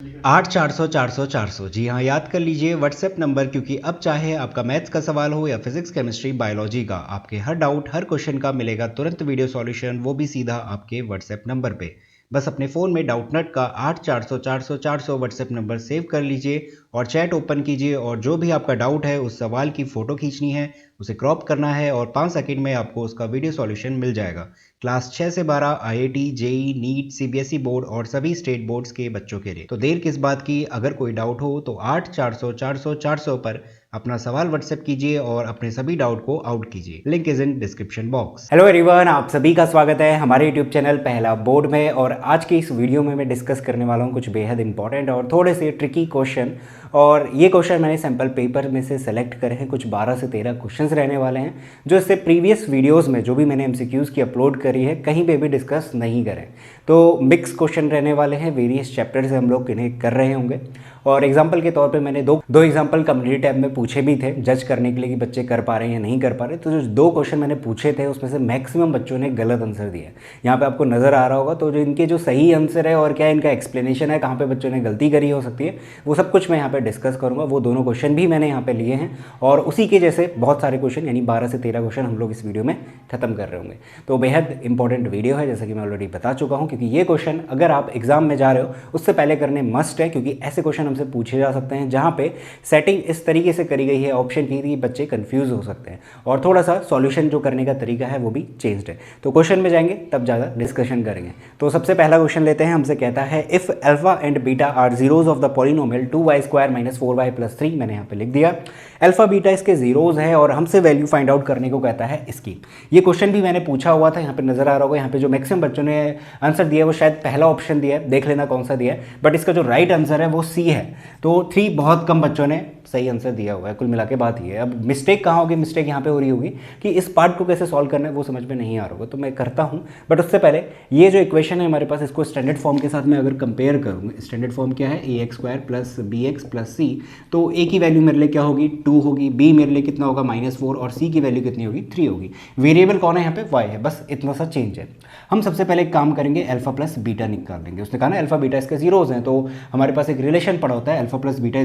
8 400 400 400। जी हाँ, याद कर लीजिए व्हाट्सएप नंबर, क्योंकि अब चाहे आपका मैथ्स का सवाल हो या फिजिक्स केमिस्ट्री बायोलॉजी का, आपके हर डाउट हर क्वेश्चन का मिलेगा तुरंत वीडियो सॉल्यूशन, वो भी सीधा आपके व्हाट्सएप नंबर पे। बस अपने फ़ोन में डाउटनट का 8 400 400 400 व्हाट्सएप नंबर सेव कर लीजिए और चैट ओपन कीजिए, और जो भी आपका डाउट है उस सवाल की फ़ोटो खींचनी है, उसे क्रॉप करना है और 5 सेकंड में आपको उसका वीडियो सॉल्यूशन मिल जाएगा। क्लास 6 से 12 IIT, JEE, NEET, CBSE board और सभी स्टेट बोर्ड्स के बच्चों के लिए। तो देर किस बात की, अगर कोई डाउट हो तो 8 400 400 400 पर अपना सवाल व्हाट्सएप कीजिए और अपने सभी डाउट को आउट कीजिए। Link is in description box. Hello everyone, आप सभी का स्वागत है हमारे यूट्यूब चैनल पहला बोर्ड में। और आज की इस वीडियो में मैं डिस्कस करने वाला हूँ कुछ बेहद इंपॉर्टेंट और थोड़े से ट्रिकी क्वेश्चन। और ये क्वेश्चन मैंने सैम्पल पेपर में से सेलेक्ट करे हैं। कुछ 12 से 13 क्वेश्चंस रहने वाले हैं जो इससे प्रीवियस वीडियोस में जो भी मैंने एमसीक्यूज़ की अपलोड करी है कहीं पे भी डिस्कस नहीं करें। तो मिक्स क्वेश्चन रहने वाले हैं, वेरियस चैप्टर से हम लोग इन्हें कर रहे होंगे। और एग्जाम्पल के तौर पे मैंने दो एग्जाम्पल कम्युनिटी टैब में पूछे भी थे जज करने के लिए कि बच्चे कर पा रहे हैं या नहीं कर पा रहे। तो जो 2 क्वेश्चन मैंने पूछे थे उसमें से मैक्सिमम बच्चों ने गलत आंसर दिया है। यहाँ पे आपको नज़र आ रहा होगा। तो जो इनके जो सही आंसर है और क्या इनका एक्सप्लेनेशन है, कहाँ पे बच्चों ने गलती करी हो सकती है, वो सब कुछ मैं यहाँ पे डिस्कस करूँगा। वो दोनों क्वेश्चन भी मैंने यहाँ पे लिए हैं और उसी के जैसे बहुत सारे क्वेश्चन यानी 12 से 13 क्वेश्चन हम लोग इस वीडियो में खत्म कर रहे होंगे। तो बेहद इंपॉर्टेंट वीडियो है, जैसा कि मैं ऑलरेडी बता चुका हूँ, क्योंकि ये क्वेश्चन अगर आप एग्जाम में जा रहे हो उससे पहले करने मस्ट है, क्योंकि ऐसे क्वेश्चन हमसे पूछे जा सकते हैं जहाँ पे सेटिंग इस तरीके से करी गई है ऑप्शन की कि बच्चे कंफ्यूज हो सकते हैं और थोड़ा सा सॉल्यूशन जो करने का तरीका है वो भी चेंज्ड है। तो क्वेश्चन में जाएंगे तब ज़्यादा डिस्कशन करेंगे। तो सबसे पहला क्वेश्चन लेते हैं। हमसे कहता है if alpha and beta are zeros of the polynomial 2y² - 4y+3। मैंने यहाँ पे लिख दिया अल्फा बीटा इसके जीरोज है और हमसे वैल्यू फाइंड आउट करने को कहता है इसकी। ये क्वेश्चन भी मैंने पूछा हुआ था, यहाँ पे नजर आ रहा होगा। यहाँ पे जो मैक्सिमम बच्चों ने आंसर दिया है वो शायद पहला ऑप्शन दिया है, देख लेना कौन सा दिया है। बट इसका जो राइट आंसर है वो सी है। तो 3 बहुत कम बच्चों ने सही आंसर दिया हुआ है। कुल मिला के बात ये है। अब मिस्टेक कहाँ होगी? मिस्टेक यहाँ पे हो रही होगी कि इस पार्ट को कैसे सॉल्व करना है वो समझ में नहीं आ रहा होगा। तो मैं करता हूँ, बट उससे पहले ये जो इक्वेशन है हमारे पास, इसको स्टैंडर्ड फॉर्म के साथ मैं अगर कंपेयर करूँगा, स्टैंडर्ड फॉर्म क्या है? ax² + bx + c। तो a की वैल्यू मेरे लिए क्या होगी? 2 होगी। b मेरे लिए कितना होगा? -4। और c की वैल्यू कितनी होगी? 3 होगी। वेरिएबल कौन है यहाँ पे? y है। बस इतना सा चेंज है। हम सबसे पहले एक काम करेंगे, अल्फा प्लस बीटा निकाल लेंगे। उसने कहा ना अल्फा बीटा इसके जीरोज हैं, तो हमारे पास एक रिलेशन पड़ा होता है alpha plus beta =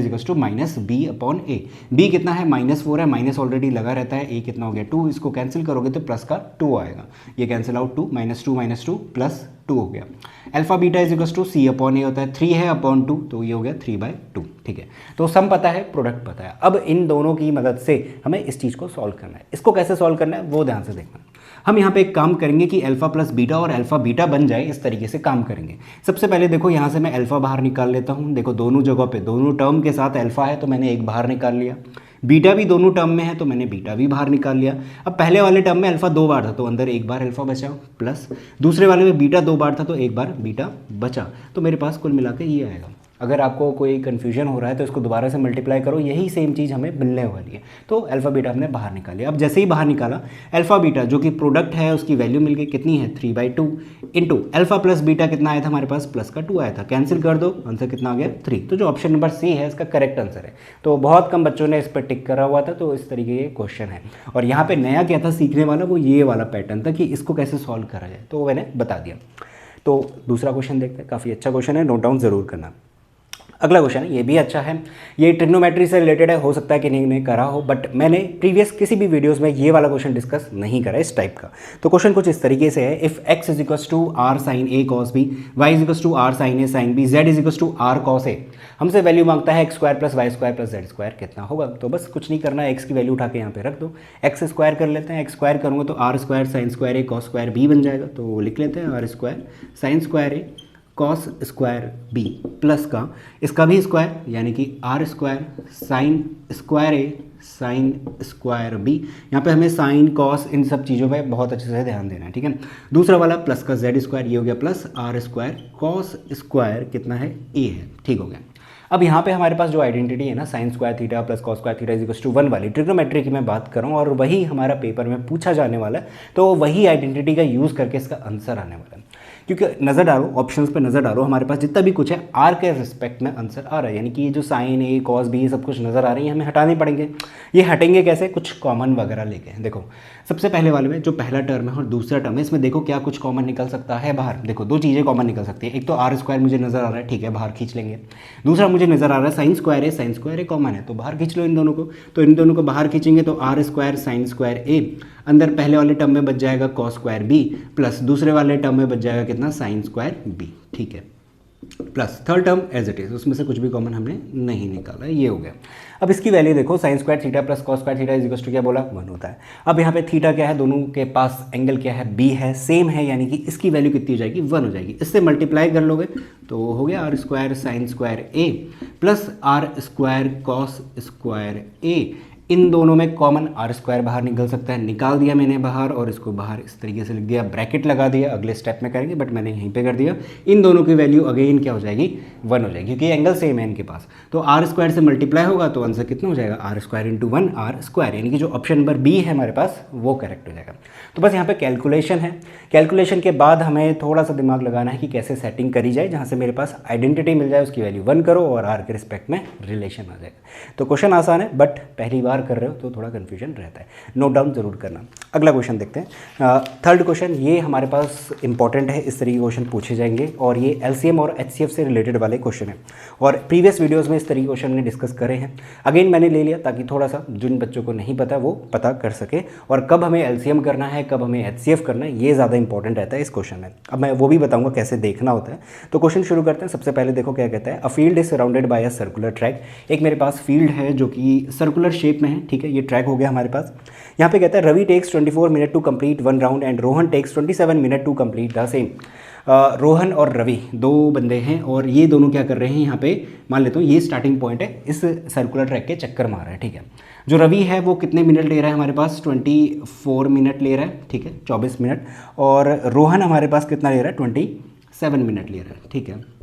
-b/a। b कितना है? -4 है। माइनस ऑलरेडी लगा रहता है। a कितना हो गया? 2। इसको कैंसिल करोगे तो प्लस का 2 आएगा। ये कैंसिल आउट 2 -2 प्लस 2 हो गया। अल्फा बीटा c/a होता है 3 है अपॉन 2, तो ये हो गया 3/2। ठीक है। तो सम पता है, प्रोडक्ट पता है। अब इन दोनों की मदद से हमें इस चीज़ को सॉल्व करना है। इसको कैसे सॉल्व करना है वो ध्यान से देखना। हम यहाँ पे एक काम करेंगे कि अल्फा प्लस बीटा और अल्फा बीटा बन जाए, इस तरीके से काम करेंगे। सबसे पहले देखो यहाँ से मैं अल्फा बाहर निकाल लेता हूँ। देखो दोनों जगहों पे दोनों टर्म के साथ अल्फा है तो मैंने एक बाहर निकाल लिया। बीटा भी दोनों टर्म में है तो मैंने बीटा भी बाहर निकाल लिया। अब पहले वाले टर्म में अल्फा 2 बार था तो अंदर एक बार अल्फा बचा, प्लस दूसरे वाले में बीटा 2 बार था तो एक बार बीटा बचा। तो मेरे पास कुल मिलाकर ये आएगा। अगर आपको कोई कन्फ्यूजन हो रहा है तो इसको दोबारा से मल्टीप्लाई करो, यही सेम चीज़ हमें मिलने वाली है। तो अल्फा बीटा हमने बाहर निकाली। अब जैसे ही बाहर निकाला अल्फा बीटा जो कि प्रोडक्ट है उसकी वैल्यू मिल गई, कितनी है? 3/2 इंटू अल्फा प्लस बीटा कितना आया था हमारे पास? प्लस का 2 आया था। कैंसिल कर दो, आंसर कितना आ गया? 3। तो जो ऑप्शन नंबर सी है इसका करेक्ट आंसर है। तो बहुत कम बच्चों ने इस पर टिक करा हुआ था, तो इस तरीके ये क्वेश्चन है। और यहाँ पे नया क्या था सीखने वाला? वो ये वाला पैटर्न था कि इसको कैसे सॉल्व करा जाए, तो मैंने बता दिया। तो दूसरा क्वेश्चन देखते हैं। काफ़ी अच्छा क्वेश्चन है, नोट डाउन ज़रूर करना। अगला क्वेश्चन है, ये भी अच्छा है। ये ट्रिग्नोमेट्री से रिलेटेड है, हो सकता है कि नहीं करा हो, बट मैंने प्रीवियस किसी भी वीडियोस में ये वाला क्वेश्चन डिस्कस नहीं करा इस टाइप का। तो क्वेश्चन कुछ इस तरीके से है, if x = r sin a cos b, y = r sin a sin b, z = r cos a। हमसे वैल्यू मांगता है x² + y² + z² कितना होगा। तो बस कुछ नहीं करना है, x की वैल्यू उठा के यहाँ पे रख दो। x² कर लेते हैं, x² करूँगा तो r² sin² a cos² b बन जाएगा। तो लिख लेते हैं r² sin² a cos² b plus का इसका भी स्क्वायर यानी कि r² sin² a sin² b। यहाँ पे हमें साइन कॉस इन सब चीज़ों पे बहुत अच्छे से ध्यान देना है, ठीक है। दूसरा वाला प्लस का z², ये हो गया प्लस r² cos² कितना है? a है। ठीक हो गया। अब यहाँ पे हमारे पास जो आइडेंटिटी है ना sine square theta plus cos square theta is equal to 1 वाली ट्रिग्नोमेट्री की मैं बात कर रहा हूँ और वही हमारा पेपर में पूछा जाने वाला है, तो वही आइडेंटिटी का यूज़ करके इसका आंसर आने वाला है। क्योंकि नज़र डालो ऑप्शंस पे नज़र डालो, हमारे पास जितना भी कुछ है आर के रिस्पेक्ट में आंसर आ रहा है, यानी कि ये जो साइन ए कॉस बी ये सब कुछ नज़र आ रही है हमें हटाने पड़ेंगे। ये हटेंगे कैसे, कुछ कॉमन वगैरह लेके। देखो सबसे पहले वाले में जो पहला टर्म है और दूसरा टर्म है, इसमें देखो क्या कुछ कॉमन निकल सकता है बाहर। देखो दो चीज़ें कॉमन निकल सकती है, एक तो आर स्क्वायर मुझे नज़र आ रहा है, ठीक है बाहर खींच लेंगे। दूसरा मुझे नज़र आ रहा है साइन स्क्वायर है कॉमन है, तो बाहर खींच लो इन दोनों को। तो इन दोनों को बाहर खींचेंगे तो आर स्क्वायर साइन स्क्वायर ए, अंदर पहले वाले टर्म में बच जाएगा कॉस स्क्वायर बी, प्लस दूसरे वाले टर्म में बच जाएगा कितना साइन स्क्वायर बी, ठीक है, plus third term as it is, उसमें से कुछ भी कॉमन हमने नहीं निकाला, ये हो गया। अब इसकी वैल्यू देखो sine square theta plus cos square theta is equal to क्या बोला 1 होता है। अब यहाँ पे थीटा क्या है, दोनों के पास एंगल क्या है बी है, सेम है, यानी कि इसकी वैल्यू कितनी हो जाएगी 1 हो जाएगी। इससे मल्टीप्लाई कर लोगे तो हो गया r square sine square A plus r square cos square A. इन दोनों में कॉमन आर स्क्वायर बाहर निकल सकता है, निकाल दिया मैंने बाहर और इसको बाहर इस तरीके से लिख दिया, ब्रैकेट लगा दिया, अगले स्टेप में करेंगे बट मैंने यहीं पे कर दिया। इन दोनों की वैल्यू अगेन क्या हो जाएगी 1 हो जाएगी, क्योंकि एंगल सेम है इनके पास। तो आर स्क्वायर से मल्टीप्लाई होगा तो आंसर कितना हो जाएगा R square into 1 R square, यानी कि जो ऑप्शन नंबर बी है हमारे पास वो करेक्ट हो जाएगा। तो बस यहाँ पे कैलकुलेशन है, कैलकुलेशन के बाद हमें थोड़ा सा दिमाग लगाना है कि कैसे सेटिंग करी जाए जहाँ से मेरे पास आइडेंटिटी मिल जाए, उसकी वैल्यू 1 करो और आर के रिस्पेक्ट में रिलेशन आ जाएगा। तो क्वेश्चन आसान है बट पहली बार कर रहे हो तो थोड़ा कन्फ्यूजन रहता है, नोट डाउन जरूर करना। अगला क्वेश्चन देखते हैं, थर्ड क्वेश्चन, ये हमारे पास इंपॉर्टेंट है, इस तरीके के क्वेश्चन पूछे जाएंगे और ये एलसीएम और एचसीएफ से रिलेटेड वाले क्वेश्चन है और प्रीवियस वीडियोस में इस तरीके के क्वेश्चन हमने डिस्कस करे हैं। अगेन मैंने ले लिया ताकि थोड़ा सा जिन बच्चों को नहीं पता वो पता कर सके, और कब हमें एलसीएम करना है कब हमें एचसीएफ करना है ये ज़्यादा इंपॉर्टेंट रहता है इस क्वेश्चन में। अब मैं वो भी बताऊंगा कैसे देखना होता है। तो क्वेश्चन शुरू करते हैं। सबसे पहले देखो क्या कहता है, a field is surrounded by a circular track. एक मेरे पास फील्ड है जो कि सर्कुलर शेप में है, ठीक है, ये ट्रैक हो गया हमारे पास। यहाँ पे कहता है Ravi takes 24 minute to complete 1 round and Rohan takes 27 minute to complete the same. Rohan और रवि दो बंदे हैं और ये दोनों क्या कर रहे हैं, यहाँ पे मान लेता हूँ ये स्टार्टिंग पॉइंट है, इस सर्कुलर ट्रैक के चक्कर मार रहा है, ठीक है। जो रवि है वो कितने मिनट ले रहा है हमारे पास 24 मिनट ले रहा है, ठीक है 24 मिनट, और रोहन हमारे पास कितना ले रहा है 27 मिनट ले रहा है, ठीक है।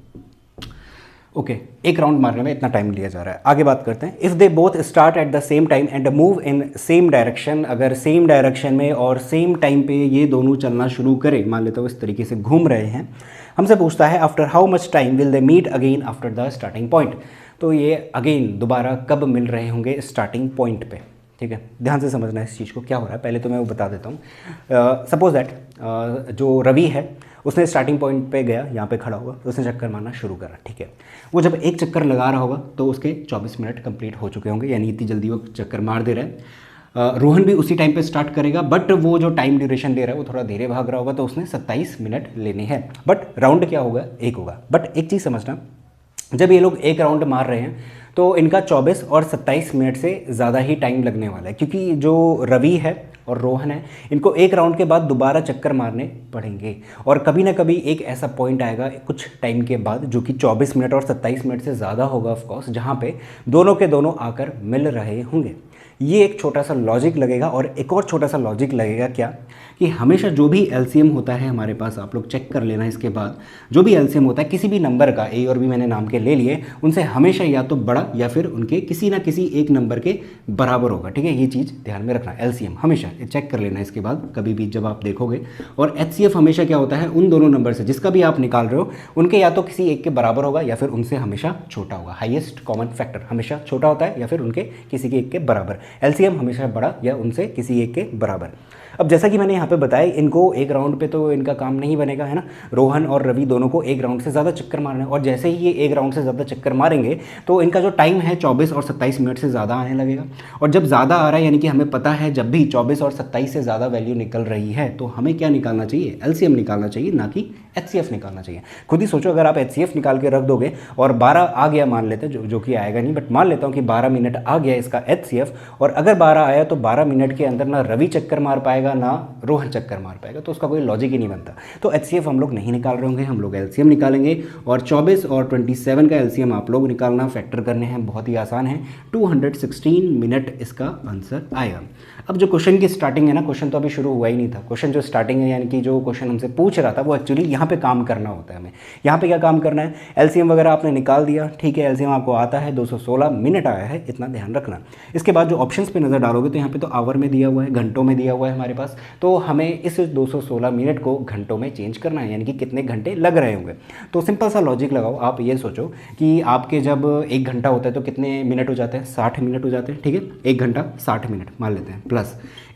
ओके एक राउंड मारने में इतना टाइम लिया जा रहा है। आगे बात करते हैं, if they both start at the same time and move in same direction, अगर सेम डायरेक्शन में और सेम टाइम पे ये दोनों चलना शुरू करें, मान लेते हो इस तरीके से घूम रहे हैं, हमसे पूछता है after how much time will they meet again after the starting point. तो ये अगेन दोबारा कब मिल रहे होंगे स्टार्टिंग पॉइंट पे, ठीक है। ध्यान से समझना है इस चीज़ को क्या हो रहा है, पहले तो मैं वो बता देता हूँ। सपोज दैट जो रवि है उसने स्टार्टिंग पॉइंट पे गया, यहाँ पे खड़ा हुआ, तो उसने चक्कर मारना शुरू करा, ठीक है। वो जब एक चक्कर लगा रहा होगा तो उसके 24 मिनट कंप्लीट हो चुके होंगे, यानी इतनी जल्दी वो चक्कर मार दे रहा है। रोहन भी उसी टाइम पे स्टार्ट करेगा बट वो जो टाइम ड्यूरेशन ले रहा है वो थोड़ा धीरे भाग रहा होगा, तो उसने 27 मिनट लेने हैं, बट राउंड क्या होगा एक होगा। बट एक चीज़ समझना, जब ये लोग एक राउंड मार रहे हैं तो इनका 24 और 27 मिनट से ज़्यादा ही टाइम लगने वाला है, क्योंकि जो रवि है और रोहन है इनको एक राउंड के बाद दोबारा चक्कर मारने पड़ेंगे, और कभी ना कभी एक ऐसा पॉइंट आएगा कुछ टाइम के बाद जो कि 24 मिनट और 27 मिनट से ज़्यादा होगा ऑफकोर्स, जहाँ पे दोनों के दोनों आकर मिल रहे होंगे। ये एक छोटा सा लॉजिक लगेगा, और एक और छोटा सा लॉजिक लगेगा क्या, कि हमेशा जो भी एलसीएम होता है हमारे पास, आप लोग चेक कर लेना इसके बाद, जो भी एलसीएम होता है किसी भी नंबर का, ए और बी मैंने नाम के ले लिए, उनसे हमेशा या तो बड़ा या फिर उनके किसी ना किसी एक नंबर के बराबर होगा, ठीक है। ये चीज़ ध्यान में रखना, एलसीएम हमेशा चेक कर लेना इसके बाद कभी भी जब आप देखोगे। और एचसीएफ हमेशा क्या होता है, उन दोनों नंबर से जिसका भी आप निकाल रहे हो उनके या तो किसी एक के बराबर होगा या फिर उनसे हमेशा छोटा होगा। हाईएस्ट कॉमन फैक्टर हमेशा छोटा होता है या फिर उनके किसी के एक के बराबर, एलसीएम हमेशा बड़ा या उनसे किसी एक के बराबर। अब जैसा कि मैंने यहाँ पे बताया, इनको एक राउंड पे तो इनका काम नहीं बनेगा, है ना। रोहन और रवि दोनों को एक राउंड से ज़्यादा चक्कर मारना है, और जैसे ही ये एक राउंड से ज़्यादा चक्कर मारेंगे तो इनका जो टाइम है 24 और 27 मिनट से ज़्यादा आने लगेगा। और जब ज़्यादा आ रहा है, यानी कि हमें पता है जब भी 24 और 27 से ज़्यादा वैल्यू निकल रही है तो हमें क्या निकालना चाहिए, एलसीएम निकालना चाहिए, ना कि एचसीएफ निकालना चाहिए। खुद ही सोचो, अगर आप एचसीएफ निकाल के रख दोगे और 12 आ गया मान लेते, जो कि आएगा नहीं, बट मान लेता हूँ कि 12 मिनट आ गया इसका एचसीएफ, और अगर 12 आया तो 12 मिनट के अंदर ना रवि चक्कर मार पाएगा ना रोहन चक्कर मार पाएगा, तो उसका कोई लॉजिक ही नहीं बनता। तो एचसीएफ हम लोग नहीं निकाल रहे होंगे, हम लोग एलसीएम निकालेंगे, और 24 और 27 का एलसीएम आप लोग निकालना, फैक्टर करने हैं, बहुत ही आसान है। 216 मिनट इसका आंसर आएगा। अब जो क्वेश्चन की स्टार्टिंग है ना, क्वेश्चन तो अभी शुरू हुआ ही नहीं था, क्वेश्चन जो स्टार्टिंग है यानी कि जो क्वेश्चन हमसे पूछ रहा था वो एक्चुअली यहाँ पे काम करना होता है हमें। यहाँ पे क्या काम करना है, एलसीएम वगैरह आपने निकाल दिया, ठीक है, एलसीएम आपको आता है 216 मिनट आया है, इतना ध्यान रखना। इसके बाद जो ऑप्शंस पे नज़र डालोगे तो यहाँ पे तो आवर में दिया हुआ है, घंटों में दिया हुआ है हमारे पास, तो हमें इस 216 मिनट को घंटों में चेंज करना है, यानी कि कितने घंटे लग रहे होंगे। तो सिंपल सा लॉजिक लगाओ, आप ये सोचो कि आपके जब 1 घंटा होता है तो कितने मिनट हो जाते हैं, 60 मिनट हो जाते हैं, ठीक है, 1 घंटा 60 मिनट मान लेते हैं, प्लस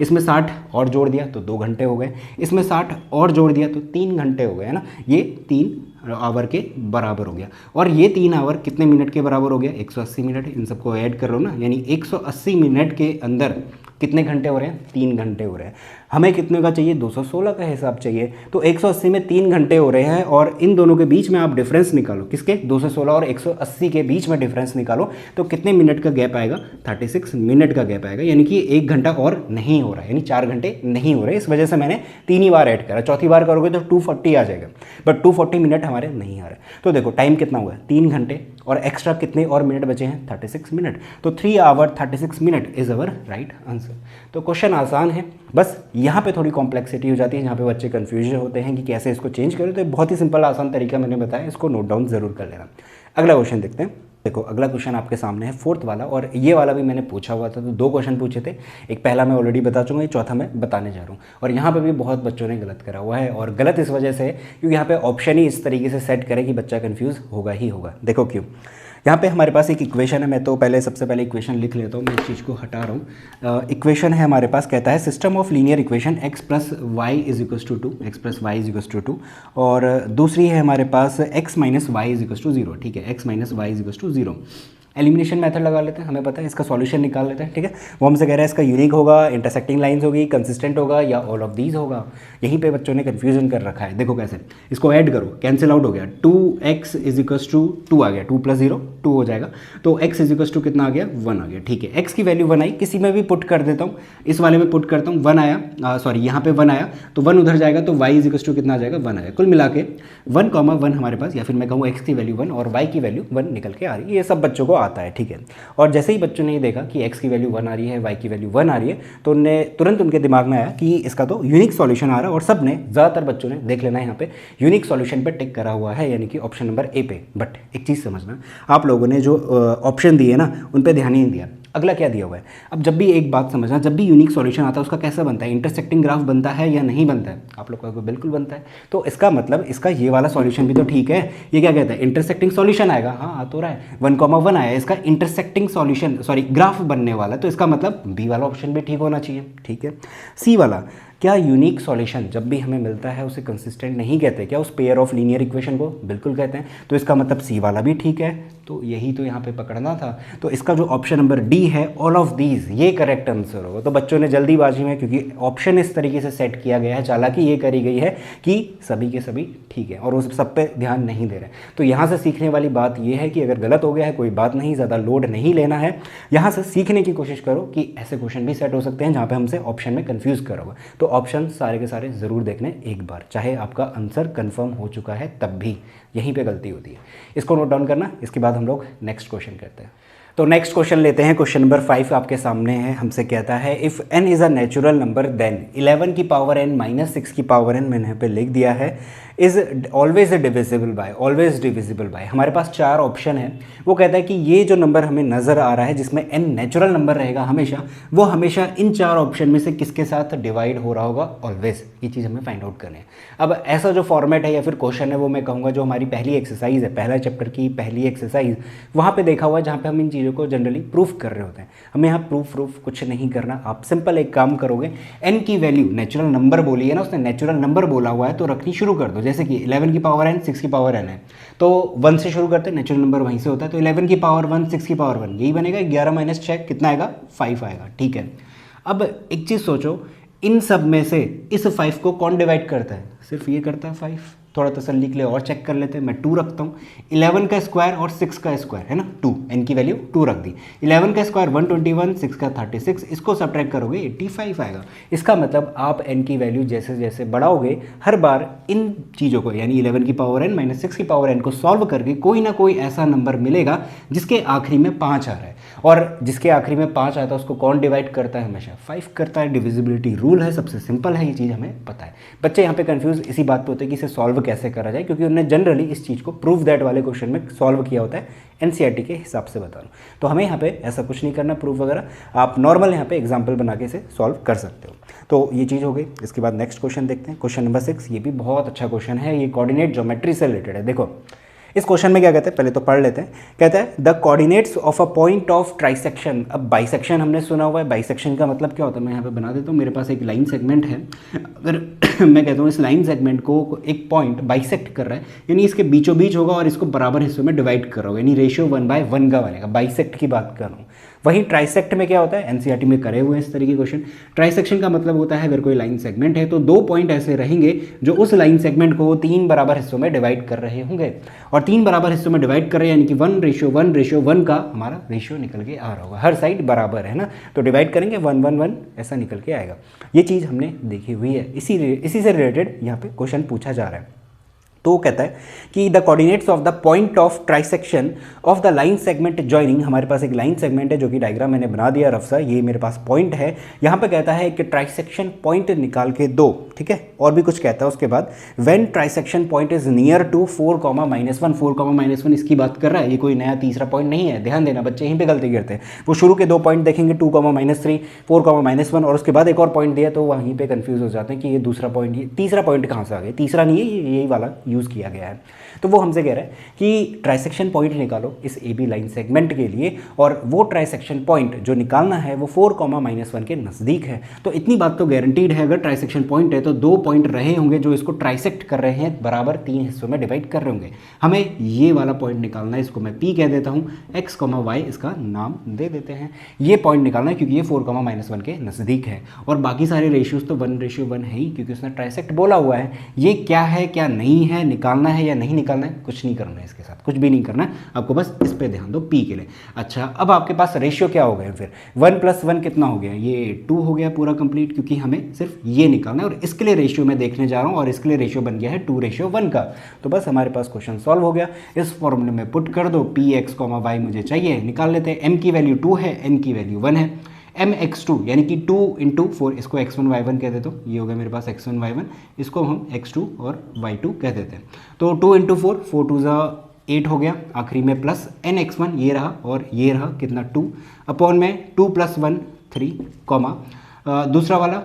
इसमें 60 और जोड़ दिया तो 2 घंटे हो गए, इसमें 60 और जोड़ दिया तो 3 घंटे हो गए, है ना, ये 3 आवर के बराबर हो गया। और ये 3 आवर कितने मिनट के बराबर हो गया, 180 मिनट, इन सबको ऐड कर लो ना, यानी 180 मिनट के अंदर कितने घंटे हो रहे हैं, 3 घंटे हो रहे हैं। हमें कितने का चाहिए, 216 का हिसाब चाहिए, तो 180 में 3 घंटे हो रहे हैं, और इन दोनों के बीच में आप डिफरेंस निकालो, किसके, 216 और 180 के बीच में डिफरेंस निकालो, तो कितने मिनट का गैप आएगा, 36 मिनट का गैप आएगा, यानी कि 1 घंटा और नहीं हो रहा है, यानी 4 घंटे नहीं हो रहे। इस वजह से मैंने 3 ही बार ऐड करा, चौथी बार करोगे तो 240 आ जाएगा, बट 240 मिनट हमारे नहीं आ रहे। तो देखो टाइम कितना हुआ है, 3 घंटे, और एक्स्ट्रा कितने और मिनट बचे हैं, 36 मिनट, तो 3 hour 36 minute is our right answer. तो क्वेश्चन आसान है, बस यहाँ पे थोड़ी कॉम्प्लेक्सिटी हो जाती है, जहाँ पे बच्चे कन्फ्यूज होते हैं कि कैसे इसको चेंज करें, तो बहुत ही सिंपल आसान तरीका मैंने बताया, इसको नोट डाउन जरूर कर लेना। अगला क्वेश्चन देखते हैं। देखो अगला क्वेश्चन आपके सामने है 4th वाला, और ये वाला भी मैंने पूछा हुआ था, तो 2 क्वेश्चन पूछे थे, एक पहला मैं ऑलरेडी बता चुका, ये चौथा मैं बताने जा रहा हूँ। और यहाँ पे भी बहुत बच्चों ने गलत करा हुआ है, और गलत इस वजह से क्योंकि यहाँ पे ऑप्शन ही इस तरीके से सेट करे कि बच्चा कन्फ्यूज़ होगा ही होगा। देखो क्यों, यहाँ पे हमारे पास एक इक्वेशन है, मैं तो पहले सबसे पहले इक्वेशन लिख लेता हूँ, मैं इस चीज़ को हटा रहा हूँ। इक्वेशन है हमारे पास, कहता है system of linear equation x plus y is equals to 2, x plus y is equals to 2, और दूसरी है हमारे पास x minus y is equals to 0, ठीक है, x minus y is equals to 0। Elimination method लगा लेते हैं, हमें पता है इसका सॉल्यूशन निकाल लेते हैं, ठीक है। वो हमसे कह रहा है इसका यूनिक होगा, इंटरसेक्टिंग लाइंस होगी, कंसिस्टेंट होगा, या ऑल ऑफ दीज होगा। यहीं पे बच्चों ने कन्फ्यूजन कर रखा है। देखो कैसे, इसको ऐड करो, कैंसिल आउट हो गया, 2x इज इक्वस टू 2 आ गया, 2 प्लस 0 2 हो जाएगा, तो x इज इक्वस टू कितना आ गया, 1 आ गया, ठीक है। x की वैल्यू 1 आई, किसी में भी पुट कर देता हूँ, इस वाले में पुट करता हूँ, 1 आया, सॉरी यहाँ पे 1 आया, तो 1 उधर जाएगा, तो y इज इक्वस टू कितना आ जाएगा, 1 आएगा। कुल मिला के 1, हमारे पास, या फिर मैं कहूँ x की वैल्यू 1 और y की वैल्यू 1 निकल के आ रही है। ये सब बच्चों को आता है, ठीक है। और जैसे ही बच्चों ने ये देखा कि x की वैल्यू 1 आ रही है, y की वैल्यू 1 आ रही है, तो तुरंत उनके दिमाग में आया कि इसका तो यूनिक सॉल्यूशन आ रहा है, और सब ने, ज़्यादातर बच्चों ने, देख लेना यहाँ पे यूनिक सॉल्यूशन पे टिक करा हुआ है, यानी कि ऑप्शन नंबर ए पे। बट एक चीज़ समझना, आप लोगों ने जो ऑप्शन दिए ना उन पे ध्यान ही नहीं दिया। अगला क्या दिया हुआ है, अब जब भी एक बात समझना, जब भी यूनिक सॉल्यूशन आता है उसका कैसा बनता है, इंटरसेक्टिंग ग्राफ बनता है या नहीं बनता है, आप लोग को बिल्कुल बनता है। तो इसका मतलब इसका ये वाला सॉल्यूशन भी तो ठीक है, ये क्या कहता है, इंटरसेक्टिंग सॉल्यूशन आएगा, हाँ आ तो रहा है, 1,1 आया, इसका इंटरसेक्टिंग सॉल्यूशन, सॉरी ग्राफ बनने वाला, तो इसका मतलब बी वाला ऑप्शन भी ठीक होना चाहिए, ठीक है। सी वाला, क्या यूनिक सॉल्यूशन जब भी हमें मिलता है उसे कंसिस्टेंट नहीं कहते क्या, उस पेयर ऑफ लीनियर इक्वेशन को, बिल्कुल कहते हैं, तो इसका मतलब सी वाला भी ठीक है, तो यही तो यहाँ पे पकड़ना था। तो इसका जो ऑप्शन नंबर डी है, ऑल ऑफ दीज, ये करेक्ट आंसर होगा। तो बच्चों ने जल्दीबाजी में, क्योंकि ऑप्शन इस तरीके से सेट किया गया है, चालाकी ये करी गई है कि सभी के सभी ठीक है, और उस सब पे ध्यान नहीं दे रहे। तो यहाँ से सीखने वाली बात ये है कि अगर गलत हो गया है कोई बात नहीं, ज़्यादा लोड नहीं लेना है, यहाँ से सीखने की कोशिश करो कि ऐसे क्वेश्चन भी सेट हो सकते हैं जहाँ पे हमसे ऑप्शन में कंफ्यूज करोगे। तो ऑप्शन सारे के सारे ज़रूर देखने एक बार, चाहे आपका आंसर कंफर्म हो चुका है तब भी, यहीं पे गलती होती है। इसको नोट डाउन करना, इसके बाद हम लोग नेक्स्ट क्वेश्चन करते हैं। तो नेक्स्ट क्वेश्चन लेते हैं, क्वेश्चन नंबर 5 आपके सामने है। हमसे कहता है if n is a natural number then 11 की पावर n माइनस 6 की पावर n, मैंने यहाँ पे लिख दिया है, is always divisible by, always divisible by. हमारे पास 4 ऑप्शन है। वो कहता है कि ये जो नंबर हमें नज़र आ रहा है जिसमें n नेचुरल नंबर रहेगा हमेशा, वो हमेशा इन 4 ऑप्शन में से किसके साथ डिवाइड हो रहा होगा, ऑलवेज। ये चीज़ हमें फाइंड आउट करनी है। अब ऐसा जो फॉर्मेट है या फिर क्वेश्चन है वो मैं कहूँगा जो हमारी पहली एक्सरसाइज है, पहला चैप्टर की पहली एक्सरसाइज, वहाँ पर देखा हुआ है, जहाँ पर हम इन चीज़ों को जनरली प्रूफ कर रहे होते हैं। हमें यहाँ प्रूफ कुछ नहीं करना, आप सिंपल एक काम करोगे, n की वैल्यू, नेचुरल नंबर बोली है ना उसने, नेचुरल नंबर बोला हुआ है तो रखनी शुरू कर दो। जैसे कि 11 की पावर n, 6 की पावर n है, तो 1 से शुरू करते हैं, नेचुरल नंबर वहीं से होता है, तो 11 की पावर 1, 6 की पावर 1, यही बनेगा। 11 माइनस 6 कितना आएगा, 5 आएगा, ठीक है। अब एक चीज़ सोचो, इन सब में से इस 5 को कौन डिवाइड करता है, सिर्फ ये करता है 5, थोड़ा तसल्ली के लिए और चेक कर लेते हैं। मैं 2 रखता हूँ, 11 का स्क्वायर और 6 का स्क्वायर है ना 2, n की वैल्यू 2 रख दी। 11 का स्क्वायर 121, 6 का 36, इसको सब्ट्रैक्ट करोगे 85 आएगा। इसका मतलब आप n की वैल्यू जैसे जैसे बढ़ाओगे हर बार इन चीज़ों को यानी 11 की पावर n माइनस 6 की पावर n को सॉल्व करके कोई ना कोई ऐसा नंबर मिलेगा जिसके आखिरी में 5 आ रहा है। और जिसके आखिरी में 5 आता है उसको कौन डिवाइड करता है? हमेशा 5 करता है। डिविजिबिलिटी रूल है, सबसे सिंपल है, ये चीज़ हमें पता है। बच्चे यहाँ पे कंफ्यूज इसी बात पे होते हैं कि इसे सॉल्व कैसे करा जाए, क्योंकि उन्होंने जनरली इस चीज़ को प्रूव दैट वाले क्वेश्चन में सॉल्व किया होता है। एनसीईआरटी के हिसाब से बता रहा हूँ, तो हमें यहाँ पे ऐसा कुछ नहीं करना प्रूफ वगैरह, आप नॉर्मल यहाँ पे एग्जाम्पल बना के इसे सॉल्व कर सकते हो। तो ये चीज़ हो गई। इसके बाद नेक्स्ट क्वेश्चन देखते हैं, क्वेश्चन नंबर 6। ये भी बहुत अच्छा क्वेश्चन है, ये कोऑर्डिनेट ज्योमेट्री से रिलेटेड है। देखो इस क्वेश्चन में क्या कहते हैं, पहले तो पढ़ लेते हैं। कहता है the coordinates of a point of trisection. अब बाइसेक्शन हमने सुना हुआ है, बाइसेक्शन का मतलब क्या होता है मैं यहाँ पे बना देता हूँ। मेरे पास एक लाइन सेगमेंट है, अगर मैं कहता हूँ इस लाइन सेगमेंट को एक पॉइंट बाइसेक्ट कर रहा है, यानी इसके बीचों बीच होगा और इसको बराबर हिस्सों में डिवाइड कर रहा होगा, यानी रेशियो 1/1 का बनेगा। बाइसेक्ट की बात कर रहा हूँ। वहीं ट्राइसेक्ट में क्या होता है, एनसीईआरटी में करे हुए हैं इस तरीके के क्वेश्चन। ट्राइसेक्शन का मतलब होता है अगर कोई लाइन सेगमेंट है तो 2 पॉइंट ऐसे रहेंगे जो उस लाइन सेगमेंट को 3 बराबर हिस्सों में डिवाइड कर रहे होंगे, और 3 बराबर हिस्सों में डिवाइड कर रहे हैं, यानी कि 1:1:1 का हमारा रेशियो निकल के आ रहा होगा। हर साइड बराबर है ना, तो डिवाइड करेंगे 1:1:1 ऐसा निकल के आएगा। ये चीज़ हमने देखी हुई है, इसी से रिलेटेड यहाँ पे क्वेश्चन पूछा जा रहा है। तो कहता है कि the coordinates of the point of trisection of the line segment joining. हमारे पास एक लाइन सेगमेंट है जो कि डायग्राम मैंने बना दिया रफ सा, ये मेरे पास पॉइंट है। यहाँ पे कहता है कि ट्राइसेक्शन पॉइंट निकाल के दो, ठीक है। और भी कुछ कहता है उसके बाद, when trisection point is near to 4,-1, 4,-1 इसकी बात कर रहा है। ये कोई नया तीसरा पॉइंट नहीं है, ध्यान देना बच्चे यहीं पे गलती करते हैं। वो शुरू के 2 पॉइंट देखेंगे 2,-3, 4,-1 और उसके बाद एक और पॉइंट दिया, तो वहीं पे कंफ्यूज हो जाते हैं कि ये दूसरा पॉइंट, ये तीसरा पॉइंट कहाँ से आ गया। तीसरा नहीं है, यही वाला यूज़ किया गया है। तो वो हमसे कह रहा है कि ट्राइसेक्शन पॉइंट निकालो इस ए बी लाइन सेगमेंट के लिए, और वो ट्राइसेक्शन पॉइंट जो निकालना है वो 4,-1 के नज़दीक है। तो इतनी बात तो गारंटीड है, अगर ट्राइसेक्शन पॉइंट है तो 2 पॉइंट रहे होंगे जो इसको ट्राइसेक्ट कर रहे हैं, बराबर 3 हिस्सों में डिवाइड कर रहे होंगे। हमें ये वाला पॉइंट निकालना है, इसको मैं P कह देता हूँ, x, y इसका नाम दे देते हैं। ये पॉइंट निकालना है क्योंकि ये 4,-1 के नज़दीक है, और बाकी सारे रेशियोज तो 1:1 है ही, क्योंकि उसने ट्राइसेक्ट बोला हुआ है। ये क्या है क्या नहीं है, निकालना है या नहीं निकालना है, कुछ नहीं करना है, इसके साथ कुछ भी नहीं करना है आपको, बस इस पे ध्यान दो P के लिए। अच्छा, अब आपके पास रेशियो क्या हो गए, फिर 1 + 1 कितना हो गया, ये 2 हो गया पूरा कंप्लीट, क्योंकि हमें सिर्फ ये निकालना है, और इसके लिए रेशियो मैं देखने जा रहा हूँ, और इसके लिए रेशियो बन गया है 2:1 का। तो बस हमारे पास क्वेश्चन सॉल्व हो गया। इस फॉर्मूले में पुट कर दो, Px, y मुझे चाहिए, निकाल लेते हैं। m की वैल्यू 2 है, n की वैल्यू 1 है। mx2 यानी कि 2 × 4, इसको x1 y1 कह देते हो, ये हो गया मेरे पास x1 y1, इसको हम x2 और y2 कह देते हैं। तो 2 × 4, 4 2 = 8 हो गया, आखिरी में प्लस nx1 ये रहा, और ये रहा कितना 2 अपॉन में 2 + 1 3 कॉमा दूसरा वाला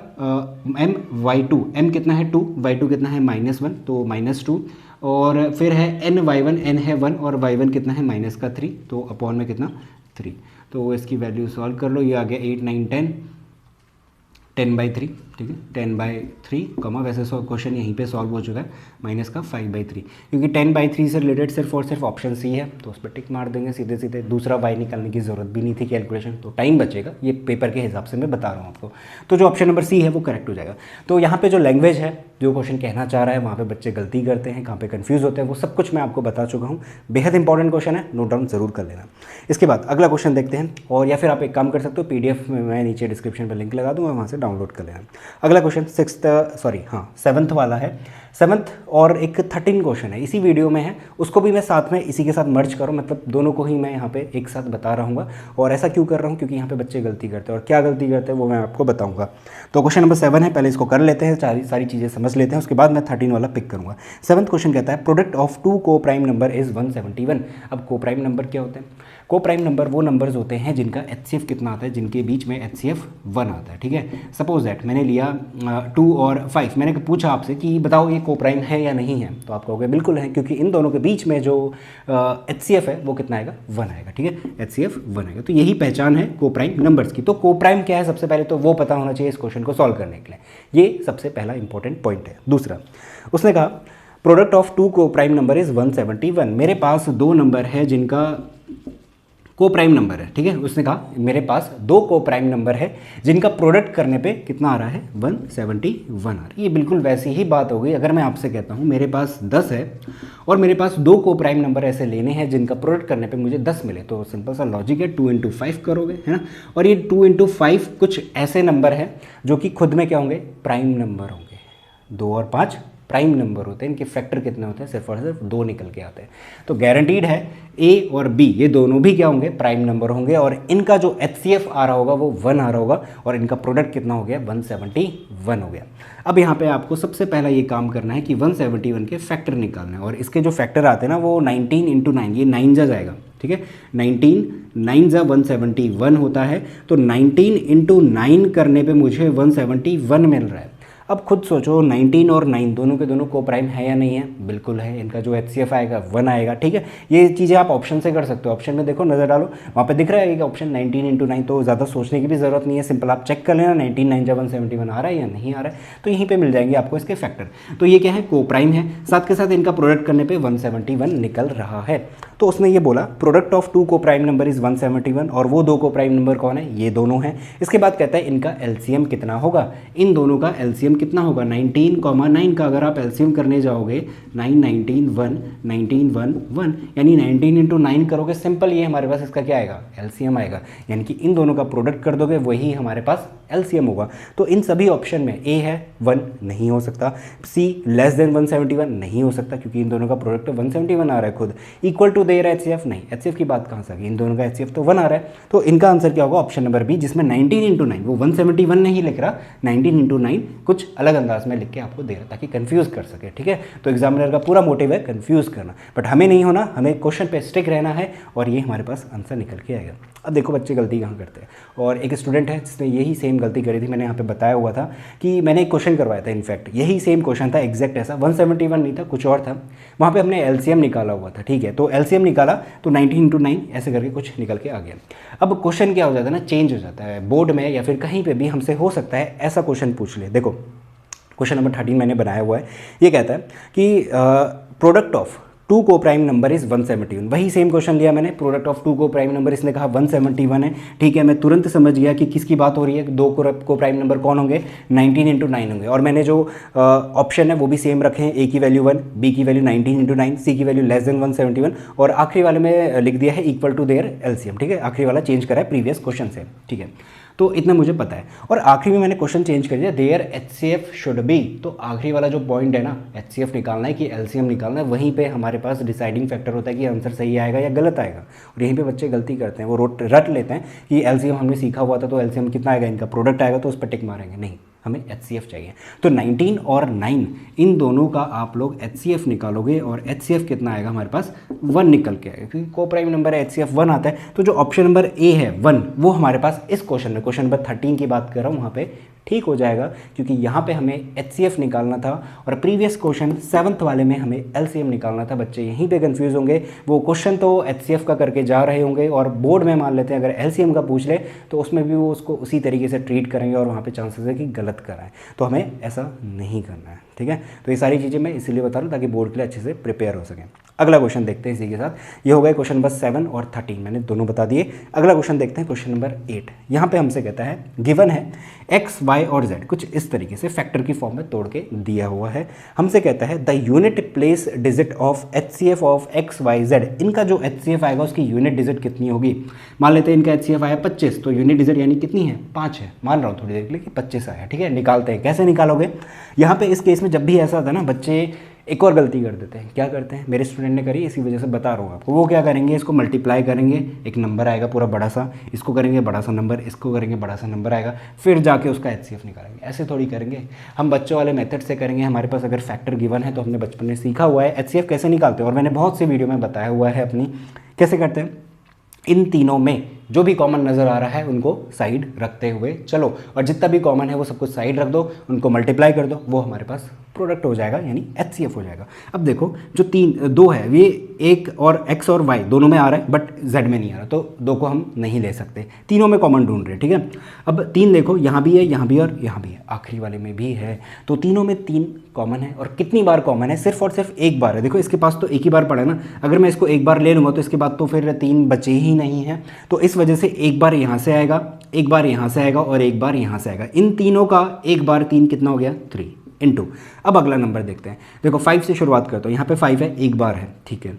my2, m कितना है 2, y2 कितना है -1, तो -2, और फिर है ny1, n है 1 और y1 कितना है -3, तो अपॉन में कितना 3। तो इसकी वैल्यू सॉल्व कर लो, ये आ गया 8 9 10 10/3, ठीक है 10/3, वैसे क्वेश्चन यहीं पे सॉल्व हो चुका है, माइनस का 5/3, क्योंकि 10/3 से रिलेटेड सिर्फ और सिर्फ ऑप्शन सी है, तो उस पर टिक मार देंगे सीधे सीधे। दूसरा y निकालने की ज़रूरत भी नहीं थी कैलकुलेशन, तो टाइम बचेगा, ये पेपर के हिसाब से मैं बता रहा हूँ आपको। तो जो ऑप्शन नंबर सी है वो करेक्ट हो जाएगा। तो यहाँ पे जो लैंग्वेज है, जो क्वेश्चन कहना चाह रहा है, वहाँ पे बच्चे गलती करते हैं, कहाँ पे कंफ्यूज होते हैं, वो सब कुछ मैं आपको बता चुका हूँ। बेहद इंपॉर्टेंट क्वेश्चन है, नोट डाउन जरूर कर लेना। इसके बाद अगला क्वेश्चन देखते हैं, और या फिर आप एक काम कर सकते हो, PDF में मैं नीचे डिस्क्रिप्शन पर लिंक लगा दूँगा, वहाँ से डाउनलोड कर लेना। अगला क्वेश्चन 7th वाला है। 7th और एक 13 क्वेश्चन है, इसी वीडियो में है, उसको भी मैं साथ में इसी के साथ मर्ज करूँ, मतलब दोनों को ही मैं यहाँ पे एक साथ बता रहा हूँ। और ऐसा क्यों कर रहा हूँ, क्योंकि यहाँ पे बच्चे गलती करते हैं, और क्या गलती करते हैं वो मैं आपको बताऊँगा। तो क्वेश्चन नंबर 7 है, पहले इसको कर लेते हैं, सारी चीज़ें समझ लेते हैं, उसके बाद मैं 13 वाला पिक करूँगा। 7th क्वेश्चन कहता है product of 2 co-prime number is 171। अब को-प्राइम नंबर क्या होते हैं? को-प्राइम नंबर वो नंबर्स होते हैं जिनका HCF कितना आता है, जिनके बीच में HCF 1 आता है, ठीक है। सपोज दैट मैंने लिया 2 और 5, मैंने पूछा आपसे कि बताओ ये को-प्राइम है या नहीं है, तो आप कहोगे बिल्कुल है, क्योंकि इन दोनों के बीच में जो HCF है वो कितना आएगा, 1 आएगा, ठीक है, HCF 1 आएगा। तो यही पहचान है को-प्राइम नंबर्स की। तो को-प्राइम क्या है, सबसे पहले तो वो पता होना चाहिए इस क्वेश्चन को सॉल्व करने के लिए, ये सबसे पहला इंपॉर्टेंट पॉइंट है। दूसरा, उसने कहा product of 2 co-prime number is 171। मेरे पास 2 नंबर है जिनका को प्राइम नंबर है, ठीक है। उसने कहा मेरे पास 2 को प्राइम नंबर है जिनका प्रोडक्ट करने पे कितना आ रहा है 171 आ रहा है। ये बिल्कुल वैसी ही बात हो गई अगर मैं आपसे कहता हूँ मेरे पास 10 है और मेरे पास 2 को प्राइम नंबर ऐसे लेने हैं जिनका प्रोडक्ट करने पे मुझे 10 मिले, तो सिंपल सा लॉजिक है 2 × 5 करोगे, है ना। और ये 2 × 5 कुछ ऐसे नंबर हैं जो कि खुद में क्या होंगे, प्राइम नंबर होंगे। 2 और 5 प्राइम नंबर होते हैं, इनके फैक्टर कितने होते हैं, सिर्फ और सिर्फ 2 निकल के आते हैं। तो गारंटीड है ए और बी ये दोनों भी क्या होंगे, प्राइम नंबर होंगे और इनका जो HCF आ रहा होगा वो 1 आ रहा होगा और इनका प्रोडक्ट कितना हो गया 171 हो गया। अब यहाँ पे आपको सबसे पहला ये काम करना है कि 171 के फैक्टर निकालना है और इसके जो फैक्टर आते हैं ना वो 19 × 9, ये 9 जा जाएगा, ठीक है। 19 9 जा 171 होता है, तो 19 × 9 करने पे मुझे 171 मिल रहा है। अब खुद सोचो 19 और 9 दोनों के दोनों को प्राइम है या नहीं है, बिल्कुल है। इनका जो HCF आएगा 1 आएगा, ठीक है। ये चीज़ें आप ऑप्शन से कर सकते हो, ऑप्शन में देखो नज़र डालो, वहाँ पे दिख रहा है कि ऑप्शन 19 × 9, तो ज़्यादा सोचने की भी ज़रूरत नहीं है, सिंपल आप चेक कर लेना 19 9 जा 171 आ रहा है या नहीं आ रहा है, तो यहीं पर मिल जाएंगे आपको इसके फैक्टर। तो ये क्या है, को प्राइम है, साथ के साथ इनका प्रोडक्ट करने पर 171 निकल रहा है। तो उसने ये बोला प्रोडक्ट ऑफ 2 को प्राइम नंबर इज़ 171 और वो 2 को प्राइम नंबर कौन है, ये दोनों हैं। इसके बाद कहता है इनका LCM कितना होगा, इन दोनों का LCM कितना होगा, 19,9 का अगर आप LCM करने जाओगे 9 19 1 19 1 1 यानी 19 × 9 करोगे, सिंपल ये हमारे पास इसका क्या आएगा, LCM आएगा। यानी कि इन दोनों का प्रोडक्ट कर दोगे वही हमारे पास LCM होगा। तो इन सभी ऑप्शन में A है 1 नहीं हो सकता, C < 171 नहीं हो सकता क्योंकि इन दोनों का प्रोडक्ट 171 आ रहा है खुद, इक्वल टू दे रहा है HCF नहीं, HCF की बात कहाँ से आ गई, इन दोनों का HCF तो 1 आ रहा है। तो इनका आंसर क्या होगा, ऑप्शन नंबर बी, जिसमें 19 × 9 वो 171 नहीं लिख रहा, 19 × 9 कुछ अलग अंदाज में लिख के आपको दे रहा ताकि कंफ्यूज कर सके, ठीक है। तो एग्जामिनर का पूरा मोटिव है कंफ्यूज करना, बट हमें नहीं होना, हमें क्वेश्चन पे स्टिक रहना है और ये हमारे पास आंसर निकल के आएगा। अब देखो बच्चे गलती कहाँ करते हैं, और एक स्टूडेंट है जिसने यही सेम गलती करी थी, मैंने यहाँ पे बताया हुआ था कि मैंने एक क्वेश्चन करवाया था, इनफैक्ट यही सेम क्वेश्चन था, एग्जैक्ट ऐसा 171 नहीं था, कुछ और था। वहाँ पे हमने LCM निकाला हुआ था, ठीक है। तो LCM निकाला तो 19 × 9 ऐसे करके कुछ निकल के आ गया। अब क्वेश्चन क्या हो जाता है ना, चेंज हो जाता है बोर्ड में या फिर कहीं पे भी हमसे हो सकता है ऐसा क्वेश्चन पूछ ले। देखो क्वेश्चन नंबर 13 मैंने बनाया हुआ है, ये कहता है कि प्रोडक्ट ऑफ 2 को प्राइम नंबर इज़ 171। वही सेम क्वेश्चन लिया मैंने, प्रोडक्ट ऑफ 2 को प्राइम नंबर, इसने कहा 171 है, ठीक है। मैं तुरंत समझ गया कि किसकी बात हो रही है, 2 को प्राइम नंबर कौन होंगे, 19 × 9 होंगे। और मैंने जो ऑप्शन है वो भी सेम रखे हैं, A की वैल्यू 1, B की वैल्यू 19 × 9, C की वैल्यू < 171 और आखिरी वाले में लिख दिया है इक्वल टू देयर LCM, ठीक है। आखिरी वाला चेंज करा है प्रीवियस क्वेश्चन से, ठीक है। तो इतना मुझे पता है। और आखिरी में मैंने क्वेश्चन चेंज कर दिया, देयर HCF शुड बी, तो आखिरी वाला जो पॉइंट है ना, HCF निकालना है कि LCM निकालना है, वहीं पे हमारे पास डिसाइडिंग फैक्टर होता है कि आंसर सही आएगा या गलत आएगा। और यहीं पे बच्चे गलती करते हैं, वो रट लेते हैं कि LCM हमने सीखा हुआ था तो LCM कितना आएगा, इनका प्रोडक्ट आएगा तो उस पर टिक मारेंगे, नहीं, हमें HCF चाहिए। तो 19 और 9 इन दोनों का आप लोग HCF निकालोगे और HCF कितना आएगा हमारे पास 1 निकल के आएगा, क्योंकि को प्राइम नंबर है, HCF 1 आता है। तो जो ऑप्शन नंबर A है 1, वो हमारे पास इस क्वेश्चन में, क्वेश्चन नंबर 13 की बात कर रहा हूँ, वहाँ पे ठीक हो जाएगा, क्योंकि यहाँ पे हमें HCF निकालना था और प्रीवियस क्वेश्चन 7th वाले में हमें LCM निकालना था। बच्चे यहीं पे कंफ्यूज होंगे, वो क्वेश्चन तो HCF का करके जा रहे होंगे और बोर्ड में मान लेते हैं अगर LCM का पूछ ले तो उसमें भी वो उसको उसी तरीके से ट्रीट करेंगे और वहाँ पे चांसेस है कि गलत कराएं। तो हमें ऐसा नहीं करना है, ठीक है। तो ये सारी चीज़ें मैं इसीलिए बता रहा हूँ ताकि बोर्ड के लिए अच्छे से प्रिपेयर हो सकें। अगला क्वेश्चन देखते हैं इसी के साथ, ये हो गए क्वेश्चन नंबर 7 और 13, मैंने दोनों बता दिए। अगला क्वेश्चन देखते हैं क्वेश्चन नंबर 8। यहाँ पे हमसे कहता है गिवन है x, y और z, कुछ इस तरीके से फैक्टर की फॉर्म में तोड़ के दिया हुआ है। हमसे कहता है the unit place digit of HCF of x, y, z, इनका जो HCF आएगा उसकी यूनिट डिजिट कितनी होगी। मान लेते हैं इनका HCF आया 25, तो यूनिट डिजिट यानी कितनी है, 5 है, मान रहा हूँ थोड़ी देर के लिए कि 25 आया, ठीक है। निकालते हैं, कैसे निकालोगे। यहाँ पे इस केस में जब भी ऐसा होता है ना, बच्चे एक और गलती कर देते हैं। क्या करते हैं, मेरे स्टूडेंट ने करी, इसी वजह से बता रहा हूँ आपको। वो क्या करेंगे, इसको मल्टीप्लाई करेंगे, एक नंबर आएगा पूरा बड़ा सा, इसको करेंगे बड़ा सा नंबर, इसको करेंगे बड़ा सा नंबर आएगा, फिर जाके उसका HCF निकालेंगे। ऐसे थोड़ी करेंगे, हम बच्चों वाले मेथड से करेंगे। हमारे पास अगर फैक्टर गिवन है तो हमने बचपन में सीखा हुआ है HCF कैसे निकालते हैं, और मैंने बहुत से वीडियो में बताया हुआ है अपनी कैसे करते हैं। इन तीनों में जो भी कॉमन नज़र आ रहा है उनको साइड रखते हुए चलो, और जितना भी कॉमन है वो सब कुछ साइड रख दो, उनको मल्टीप्लाई कर दो, वो हमारे पास प्रोडक्ट हो जाएगा, यानी HCF हो जाएगा। अब देखो जो दो है ये एक और x और y दोनों में आ रहा है बट z में नहीं आ रहा, तो दो को हम नहीं ले सकते, तीनों में कॉमन ढूंढ रहे हैं, ठीक है। अब 3 देखो यहाँ भी है, यहाँ भी और यहाँ भी है, आखिरी वाले में भी है, तो तीनों में 3 कॉमन है। और कितनी बार कॉमन है? सिर्फ और सिर्फ एक बार है। देखो इसके पास तो एक ही बार पड़ा है ना, अगर मैं इसको एक बार ले लूँगा तो इसके बाद तो फिर 3 बचे ही नहीं है, तो इस वजह से एक बार यहाँ से आएगा, एक बार यहाँ से आएगा और एक बार यहाँ से आएगा। इन तीनों का एक बार 3 कितना हो गया? 3 इंटू। अब अगला नंबर देखते हैं, देखो 5 से शुरुआत करता हूँ, यहाँ पे 5 है, एक बार है, ठीक है,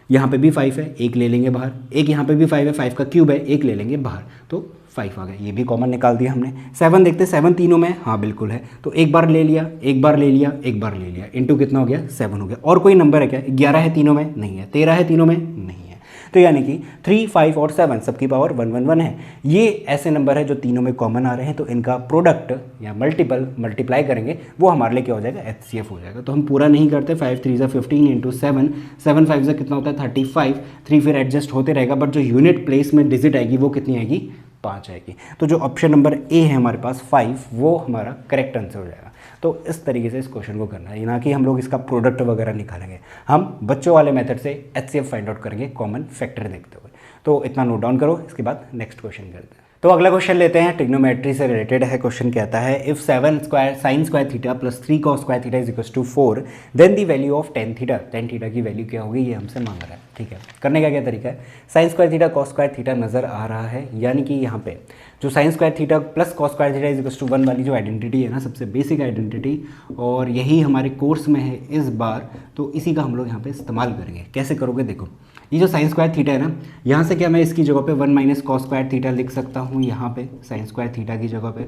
यहाँ पे भी 5 है, एक ले लेंगे बाहर, एक यहाँ पे भी 5 है, 5 का क्यूब है, एक ले लेंगे बाहर, तो 5 आ गया, ये भी कॉमन निकाल दिया हमने। 7 देखते हैं, 7 तीनों में, हाँ बिल्कुल है, तो एक बार ले लिया, एक बार ले लिया, एक बार ले लिया, इंटू कितना हो गया? 7 हो गया। और कोई नंबर है क्या? 11 है तीनों में? नहीं है। 13 है तीनों में? नहीं है। तो यानी कि 3, 5 और 7 सबकी पावर 1 1 1 है। ये ऐसे नंबर है जो तीनों में कॉमन आ रहे हैं, तो इनका प्रोडक्ट या मल्टीप्लाई करेंगे वो हमारे लिए क्या हो जाएगा? HCF हो जाएगा। तो हम पूरा नहीं करते, 5 3 15 इंटू 7, 7 5 से कितना होता है? 35, 3 फिर एडजस्ट होते रहेगा, बट जो यूनिट प्लेस में डिजिट आएगी वो कितनी आएगी? 5 आएगी। तो जो ऑप्शन नंबर ए है हमारे पास 5, वो हमारा करेक्ट आंसर हो जाएगा। तो इस तरीके से इस क्वेश्चन को करना है, ना कि हम लोग इसका प्रोडक्ट वगैरह निकालेंगे, हम बच्चों वाले मेथड से HCF फाइंड आउट करेंगे कॉमन फैक्टर देखते हुए। तो इतना नोट डाउन करो, इसके बाद नेक्स्ट क्वेश्चन करते हैं। तो अगला क्वेश्चन लेते हैं, ट्रिग्नोमेट्री से रिलेटेड है। क्वेश्चन कहता है if 7 square sin square theta plus 3 cos square theta is equals to 4 then the value of tan theta. tan theta की वैल्यू क्या होगी ये हमसे मांग रहा है, ठीक है। करने का क्या तरीका है? sin square theta cos square theta नज़र आ रहा है, यानी कि यहाँ पे जो sin square theta plus cos square theta is equals to 1 वाली जो आइडेंटिटी है ना, सबसे बेसिक आइडेंटिटी, और यही हमारे कोर्स में है इस बार, तो इसी का हम लोग यहाँ पे इस्तेमाल करेंगे। कैसे करोगे? देखो ये जो sin स्क्वायर थीटा है ना, यहाँ से क्या मैं इसकी जगह पे 1 माइनस cos स्क्वायर थीटा लिख सकता हूँ, यहाँ पे sin स्क्वायर थीटा की जगह पे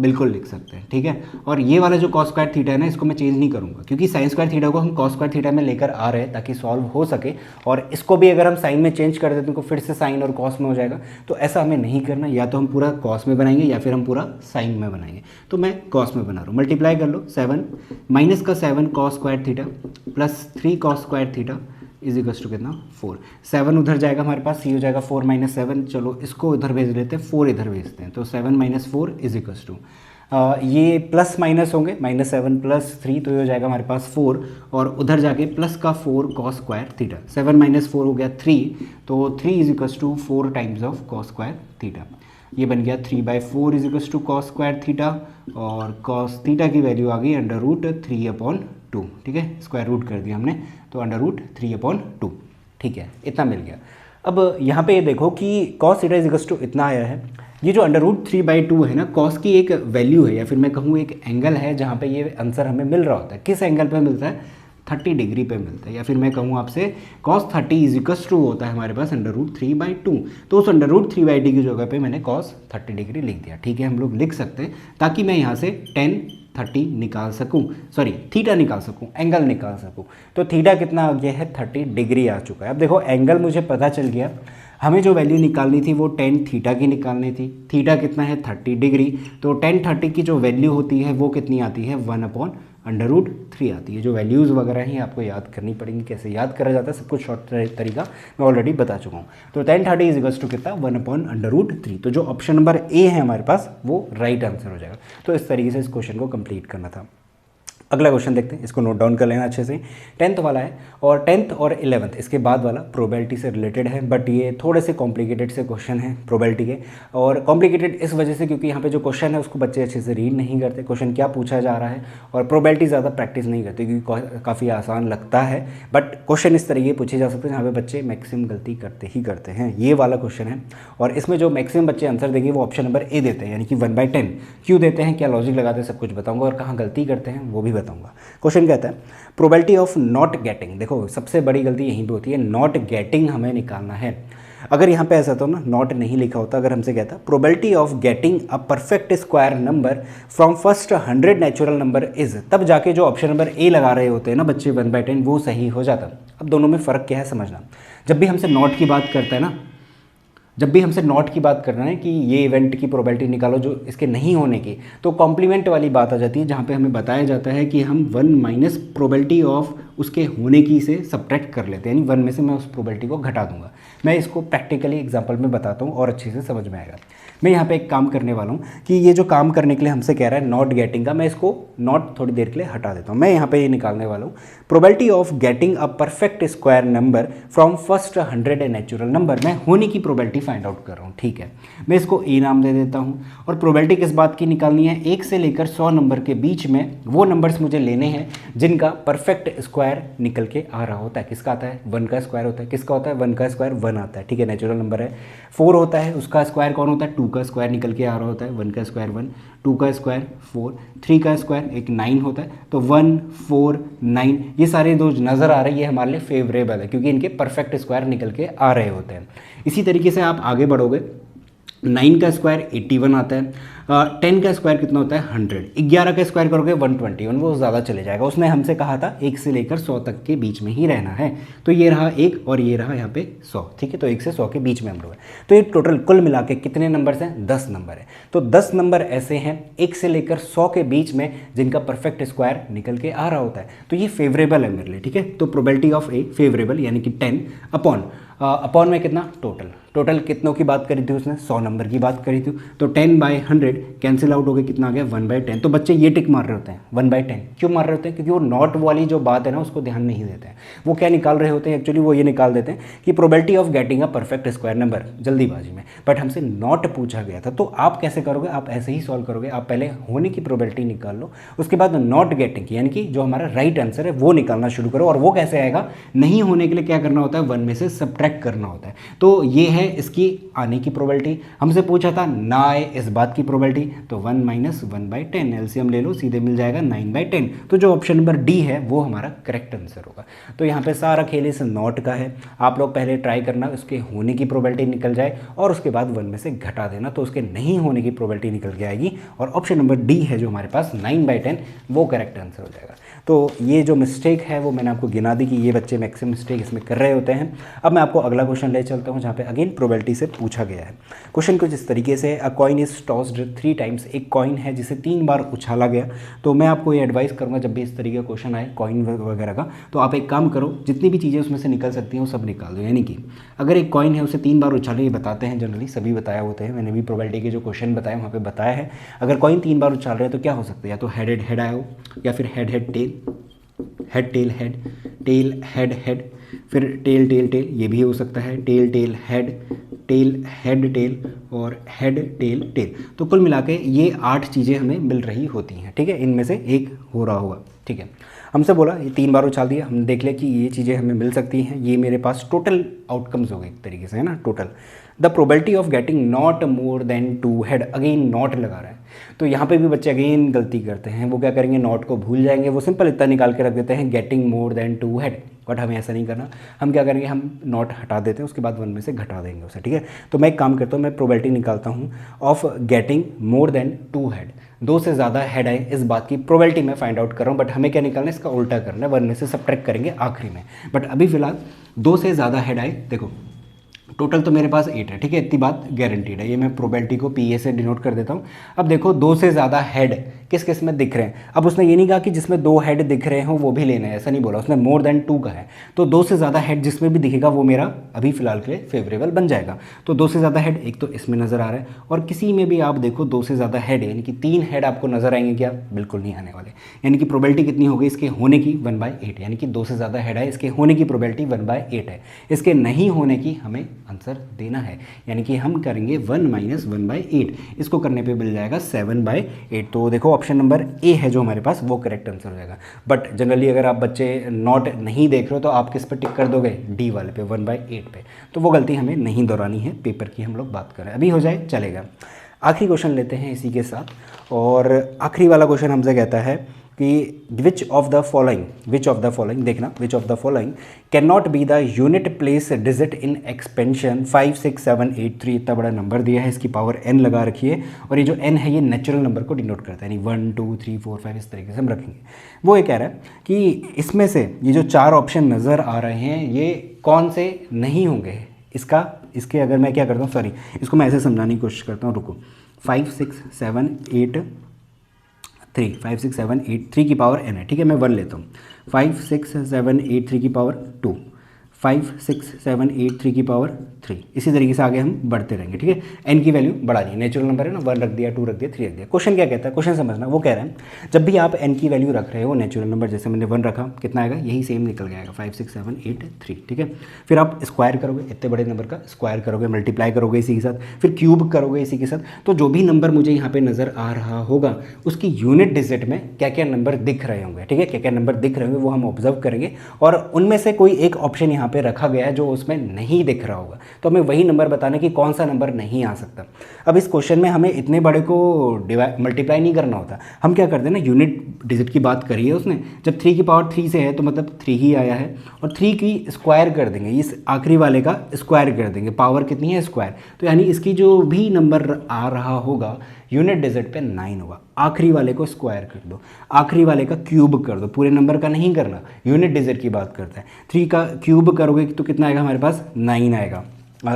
बिल्कुल लिख सकते हैं, ठीक है। और ये वाला जो cos स्क्वायर थीटा है ना, इसको मैं चेंज नहीं करूँगा, क्योंकि sin स्क्वायर थीटा को हम cos स्क्वायर थीटा में लेकर आ रहे हैं ताकि सॉल्व हो सके, और इसको भी अगर हम साइन में चेंज कर देते हैं तो फिर से साइन और cos में हो जाएगा। तो ऐसा हमें नहीं करना, या तो हम पूरा cos में बनाएंगे या फिर हम पूरा साइन में बनाएंगे। तो मैं cos में बना रहा हूँ, मल्टीप्लाई कर लो, 7 माइनस का 7 cos square theta plus 3 cos square theta is equals to कितना? 4। 7 उधर जाएगा हमारे पास, ये हो जाएगा 4 माइनस 7, चलो इसको इधर भेज लेते हैं, 4 इधर भेजते हैं, तो 7 माइनस 4 इज इक्वल्स टू ये प्लस माइनस होंगे, माइनस 7 प्लस 3, तो ये हो जाएगा हमारे पास 4, और उधर जाके प्लस का 4 cos स्क्वायर थीटा, 7 माइनस 4 हो गया 3, तो 3 is equals to 4 times of cos square theta. ये बन गया 3/4 is equals to cos square theta, और cos थीटा की वैल्यू आ गई √3/2, ठीक है, स्क्वायर रूट कर दिया हमने, तो √3/2, ठीक है, इतना मिल गया। अब यहाँ पे ये देखो कि cos theta is equals to इतना आया है, ये जो √3/2 है ना, cos की एक वैल्यू है, या फिर मैं कहूँ एक एंगल है जहाँ पे ये आंसर हमें मिल रहा होता है। किस एंगल पे मिलता है? 30 डिग्री पे मिलता है, या फिर मैं कहूँ आपसे cos 30 इज इक्वल्स टू होता है हमारे पास √3/2, तो उस √3/2 की जगह पे मैंने cos 30 डिग्री लिख दिया, ठीक है। हम लोग लिख सकते हैं ताकि मैं यहाँ से tan 30 निकाल सकूँ, सॉरी थीटा निकाल सकूँ, एंगल निकाल सकूँ। तो थीटा कितना आ गया है? 30 डिग्री आ चुका है। अब देखो एंगल मुझे पता चल गया, हमें जो वैल्यू निकालनी थी वो tan थीटा की निकालनी थी। थीटा कितना है? 30 डिग्री, तो tan 30 की जो वैल्यू होती है वो कितनी आती है? 1/√3 आती है। जो वैल्यूज़ वगैरह हैं आपको याद करनी पड़ेंगी, कैसे याद करा जाता है सब कुछ शॉर्ट तरीका मैं ऑलरेडी बता चुका हूँ। तो tan 30 इज इक्वल्स टू कितना? 1/√3। तो जो ऑप्शन नंबर ए है हमारे पास वो राइट आंसर हो जाएगा। तो इस तरीके से इस क्वेश्चन को कंप्लीट करना था। अगला क्वेश्चन देखते हैं, इसको नोट डाउन कर लेना अच्छे से। 10th वाला है, और 10th और 11th इसके बाद वाला प्रोबेबिलिटी से रिलेटेड है, बट ये थोड़े से कॉम्प्लिकेटेड से क्वेश्चन है प्रोबेबिलिटी के। और कॉम्प्लिकेटेड इस वजह से क्योंकि यहाँ पे जो क्वेश्चन है उसको बच्चे अच्छे से रीड नहीं करते, क्वेश्चन क्या पूछा जा रहा है, और प्रोबेबिलिटी ज़्यादा प्रैक्टिस नहीं करते क्योंकि काफ़ी आसान लगता है, बट क्वेश्चन इस तरीके पूछे जा सकते हैं जहाँ पे बच्चे मैक्सिमम गलती करते ही करते हैं। ये वाला क्वेश्चन है, और इसमें जो मैक्सिमम बच्चे आंसर देंगे वो ऑप्शन नंबर ए देते हैं, यानी कि 1/10। क्यों देते हैं, क्या लॉजिक लगाते हैं, सब कुछ बताऊँगा, और कहाँ गलती करते हैं वो भी बताऊँगा। क्वेश्चन कहता है प्रोबेबिलिटी ऑफ नॉट गेटिंग। देखो सबसे बड़ी गलती यहीं पे होती है, नॉट गेटिंग हमें निकालना है। अगर यहाँ पे ऐसा तो ना नॉट नहीं लिखा होता, अगर हमसे कहता probability of getting a perfect square number from first 100 natural number is, तब जाके जो ऑप्शन नंबर ए लगा रहे होते हैं ना बच्चे 1/10 वो सही हो जाता। अब दोनों में फ़र्क क्या है समझना। जब भी हमसे नॉट की बात करता है ना, जब भी हमसे नॉट की बात करना है कि ये इवेंट की प्रोबेबिलिटी निकालो जो इसके नहीं होने की, तो कॉम्प्लीमेंट वाली बात आ जाती है जहाँ पे हमें बताया जाता है कि हम 1 माइनस प्रोबेबिलिटी ऑफ उसके होने की से सब्ट्रैक्ट कर लेते हैं, यानी 1 में से मैं उस प्रोबेबिलिटी को घटा दूंगा। मैं इसको प्रैक्टिकली एग्जांपल में बताता हूँ और अच्छे से समझ में आएगा। मैं यहाँ पे एक काम करने वाला हूँ कि ये जो काम करने के लिए हमसे कह रहा है नॉट गेटिंग का, मैं इसको नॉट थोड़ी देर के लिए हटा देता हूँ। मैं यहाँ पे ये निकालने वाला हूँ probability of getting a perfect square number from first 100 natural number. मैं होने की प्रोबेबिलिटी फाइंड आउट कर रहा हूँ, ठीक है। मैं इसको ए नाम दे देता हूँ और प्रोबेबिलिटी किस बात की निकालनी है, 1 से लेकर 100 नंबर के बीच में वो नंबर्स मुझे लेने हैं जिनका परफेक्ट स्क्वायर निकल के आ रहा होता है। किसका आता है, 1 का स्क्वायर होता है। किसका होता है, 1 का स्क्वायर 1 आता है, ठीक है, नेचुरल नंबर है। 4 होता है, उसका स्क्वायर कौन होता है, 2 का स्क्वायर निकल के आ रहा होता है। 1 का स्क्वायर 1, 2 का स्क्वायर 4, 3 का स्क्वायर एक 9 होता है। तो 1 4 9 ये सारे जो नज़र आ रहे हैं ये हमारे लिए फेवरेबल है क्योंकि इनके परफेक्ट स्क्वायर निकल के आ रहे होते हैं। इसी तरीके से आप आगे बढ़ोगे, 9 का स्क्वायर 81 आता है, 10 का स्क्वायर कितना होता है 100, 11 का स्क्वायर करोगे 121, वो ज़्यादा चले जाएगा। उसने हमसे कहा था 1 से लेकर 100 तक के बीच में ही रहना है, तो ये रहा 1 और ये रहा यहाँ पे 100, ठीक है। तो 1 से 100 के बीच में हम लोग हैं। तो ये टोटल कुल मिला के कितने नंबर्स हैं, 10 नंबर है। तो 10 नंबर ऐसे हैं 1 से लेकर 100 के बीच में जिनका परफेक्ट स्क्वायर निकल के आ रहा होता है, तो ये फेवरेबल है मेरे लिए, ठीक है। तो प्रोबेबिलिटी ऑफ ए फेवरेबल यानी कि 10 अपॉन में कितना, टोटल कितनों की बात करी थी उसने, 100 नंबर की बात करी थी। तो 10/100 कैंसिल आउट हो गया, कितना आ गया 1/10। तो बच्चे ये टिक मार रहे होते हैं 1/10, क्यों मार रहे होते हैं, क्योंकि वो नॉट वाली जो बात है ना उसको ध्यान नहीं देते हैं। वो क्या निकाल रहे होते हैं एक्चुअली, वो ये निकाल देते हैं कि probability of getting a perfect square number, जल्दीबाजी में। बट हमसे नॉट पूछा गया था, तो आप कैसे करोगे, आप ऐसे ही सॉल्व करोगे। आप पहले होने की प्रोबेबिलिटी निकाल लो, उसके बाद नॉट गेटिंग की यानी कि जो हमारा राइट आंसर है वो निकालना शुरू करो। और वो कैसे आएगा, नहीं होने के लिए क्या करना होता है, 1 में से सब्ट्रैक्ट करना होता है। तो ये है इसकी आने की प्रोबेबिलिटी। हमसे पूछा था ना आए इस बात की प्रोबेबिलिटी, तो 1 - 1/10 एलसीएम ले लो, सीधे मिल जाएगा 9/10। तो जो ऑप्शन नंबर डी है वो हमारा करेक्ट आंसर होगा। तो यहाँ पे सारा खेल इस नॉट का है। आप लोग पहले ट्राई करना उसके होने की प्रोबेबिलिटी निकल जाए और उसके बाद 1 में से घटा देना, तो उसके नहीं होने की प्रोबेबिलिटी निकल के आएगी और ऑप्शन नंबर डी है जो हमारे पास 9/10 वो करेक्ट आंसर हो जाएगा। तो ये जो मिस्टेक है वो मैंने आपको गिना दी कि ये बच्चे मैक्सिमम मिस्टेक इसमें कर रहे होते हैं। अब मैं आपको अगला क्वेश्चन ले चलता हूँ जहाँ पे अगेन प्रोबेबिलिटी से पूछा गया है। क्वेश्चन कुछ इस तरीके से, अ कॉइन इज टॉस्ड 3 टाइम्स, एक कॉइन है जिसे 3 बार उछाला गया। तो मैं आपको ये एडवाइस करूँगा जब भी इस तरीके का क्वेश्चन आए कॉइन वगैरह का, तो आप एक काम करो, जितनी भी चीज़ें उसमें से निकल सकती हैं वो सब निकाल दो। यानी कि अगर एक कॉइन है उसे 3 बार उछालो, ये बताते हैं जनरली, सभी बताया होते हैं, मैंने भी प्रोबेबिलिटी के जो क्वेश्चन बताए वहाँ पर बताया है। अगर कॉइन 3 बार उछाल रहे हैं तो क्या हो सकता है, या तो हेड हेड आया हो, या फिर head head tail, head tail head, tail head head, फिर टेल टेल टेल, ये भी हो सकता है, tail tail head, tail head tail और हेड टेल टेल। तो कुल मिला के ये 8 चीज़ें हमें मिल रही होती हैं, ठीक है। इनमें से एक हो रहा होगा, ठीक है। हमसे बोला ये 3 बार उछाल दिया, हम देख लें कि ये चीज़ें हमें मिल सकती हैं। ये मेरे पास टोटल आउटकम्स हो गए एक तरीके से, है ना, total. The probability of getting not more than 2 head, again not लगा रहा है। तो यहाँ पे भी बच्चे अगेन गलती करते हैं, वो क्या करेंगे, नॉट को भूल जाएंगे, वो सिंपल इतना निकाल के रख देते हैं getting more than 2 head. But हमें ऐसा नहीं करना, हम क्या करेंगे, हम नॉट हटा देते हैं, उसके बाद 1 में से घटा देंगे उसे, ठीक है। तो मैं एक काम करता हूँ, मैं प्रोबेबिलिटी निकालता हूँ of getting more than 2 head, 2 से ज़्यादा हेड आए इस बात की प्रोबेबिलिटी मैं फाइंड आउट कर रहा हूँ। बट हमें क्या निकालना है, इसका उल्टा करना है, 1 में से सब्ट्रैक्ट करेंगे आखिरी में। बट अभी फिलहाल 2 से ज़्यादा हेड आए, देखो टोटल तो मेरे पास 8 है, ठीक है, इतनी बात गारंटीड है। ये मैं प्रोबेबिलिटी को पीए से डिनोट कर देता हूँ। अब देखो 2 से ज़्यादा हेड किस किस में दिख रहे हैं। अब उसने ये नहीं कहा कि जिसमें 2 हेड दिख रहे हों वो भी लेना है, ऐसा नहीं बोला उसने, मोर देन 2 का है। तो 2 से ज़्यादा हेड जिसमें भी दिखेगा वो मेरा अभी फिलहाल के लिए फेवरेबल बन जाएगा। तो 2 से ज़्यादा हेड एक तो इसमें नज़र आ रहा है, और किसी में भी आप देखो 2 से ज़्यादा हेड यानी कि 3 हेड आपको नज़र आएंगे क्या, बिल्कुल नहीं आने वाले। यानी कि प्रोबेबिलिटी कितनी हो गई इसके होने की, 1/8, यानी कि 2 से ज़्यादा हेड है, इसके होने की प्रोबेबिलिटी 1/8 है। इसके नहीं होने की हमें आंसर देना है, यानी कि हम करेंगे 1 - 1/8। इसको करने पे मिल जाएगा 7/8। तो देखो ऑप्शन नंबर ए है जो हमारे पास वो करेक्ट आंसर हो जाएगा। बट जनरली अगर आप बच्चे नॉट नहीं देख रहे हो तो आप किस पे टिक कर दोगे, डी वाले पे, 1/8 पे। तो वो गलती हमें नहीं दोहरानी है, पेपर की हम लोग बात करें, अभी हो जाए चलेगा। आखिरी क्वेश्चन लेते हैं इसी के साथ, और आखिरी वाला क्वेश्चन हमसे कहता है कि विच ऑफ द फॉलोइंग देखना, which of the following can not be the unit place digit in expansion 5 6 7 8 3। इतना बड़ा नंबर दिया है, इसकी पावर n लगा रखी है, और ये जो n है ये नेचुरल नंबर को डिनोट करता है, यानी 1 2 3 4 5 इस तरीके से हम रखेंगे। वो ये कह रहा है कि इसमें से ये जो 4 ऑप्शन नज़र आ रहे हैं ये कौन से नहीं होंगे। इसके अगर मैं क्या करता हूँ, सॉरी इसको मैं ऐसे समझाने की कोशिश करता हूँ, रुको, 5 6 7 8 3, 5 6 7 8 3 की पावर n है, ठीक है। मैं 1 लेता हूँ, 5 6 7 8 3 की पावर 2, 5 6 7 8 3 की पावर 3। इसी तरीके से आगे हम बढ़ते रहेंगे, ठीक है। एन की वैल्यू बढ़ा दी, नेचुरल नंबर है ना, 1 रख दिया, 2 रख दिया, 3 रख दिया। क्वेश्चन क्या कहता है, क्वेश्चन समझना, वो कह रहा है जब भी आप एन की वैल्यू रख रहे हो, नेचुरल नंबर जैसे मैंने 1 रखा, कितना आएगा, यही सेम निकल गया, 5 6 7 8 3, ठीक है। फिर आप स्क्वायर करोगे, इतने बड़े नंबर का स्क्वायर करोगे, मल्टीप्लाई करोगे इसी के साथ, फिर क्यूब करोगे इसी के साथ। तो जो भी नंबर मुझे यहाँ पे नज़र आ रहा होगा उसकी यूनिट डिजिट में क्या क्या नंबर दिख रहे होंगे, ठीक है, क्या क्या नंबर दिख रहे होंगे वो हम ऑब्जर्व करेंगे, और उनमें से कोई एक ऑप्शन यहाँ पे रखा गया है जो उसमें नहीं दिख रहा होगा, तो हमें वही नंबर बताना कि कौन सा नंबर नहीं आ सकता। अब इस क्वेश्चन में हमें इतने बड़े को मल्टीप्लाई नहीं करना होता, हम क्या करते हैं ना, यूनिट डिजिट की बात करी है उसने, जब 3 की पावर 3 से है तो मतलब 3 ही आया है, और 3 की स्क्वायर कर देंगे, इस आखिरी वाले का स्क्वायर कर देंगे, पावर कितनी है, स्क्वायर, तो यानी इसकी जो भी नंबर आ रहा होगा यूनिट डिजिट पे 9 होगा। आखिरी वाले को स्क्वायर कर दो, आखिरी वाले का क्यूब कर दो, पूरे नंबर का नहीं करना, यूनिट डिजिट की बात करता है। 3 का क्यूब करोगे तो कितना आएगा हमारे पास, 9 आएगा,